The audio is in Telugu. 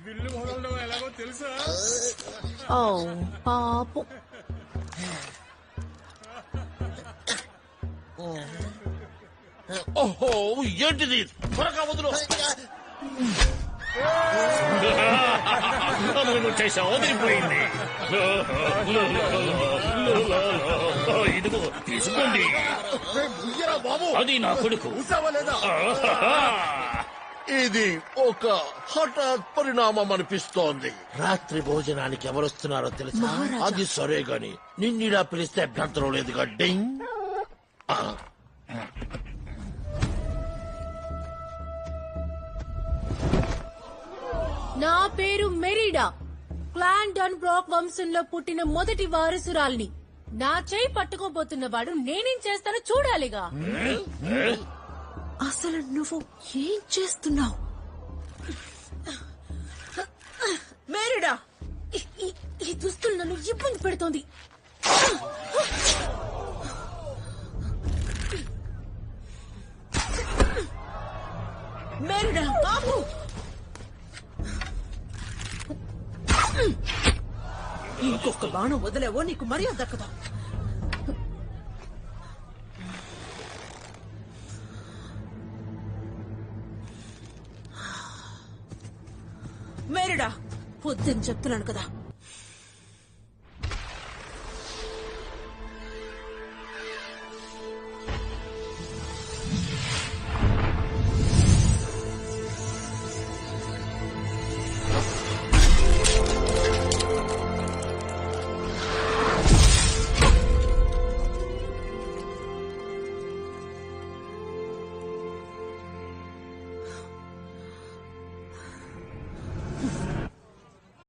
బిల్లు మొదలడం ఎలాగో తెలుసా? ఓ పాపం. ఓహో ఏంటిది త్వరగా వదులు చేసావు వదిలిపోయింది. ఇదిగో తీసుకోండి. బాబు అది నా కొడుకు. లేదా ఇది ఒక హఠాత్ పరిణామం అనిపిస్తోంది. రాత్రి భోజనానికి ఎవరొస్తున్నారో తెలుసా? అది సరే గాని నిన్నిలా పిలిస్తే అభ్యంతరం లేదుగా. డింగ్. నా పేరు మెరీడా. క్లాన్ డన్ బ్రాక్ వంశంలో పుట్టిన మొదటి వారసురాల్ని. నా చేయి పట్టుకోబోతున్నవాడు నేనేం చేస్తానో చూడాలిగా. అసలు నువ్వు ఏం చేస్తున్నావు? మెరీడా, ఈ దుస్తులు నన్ను ఇబ్బంది పెడుతోంది. మెరీడా బాబు, ఇంకొక బాణం వదిలేవో నీకు మర్యాద దక్కదా. మేరీడా, పొద్దుని చెప్తున్నాను కదా,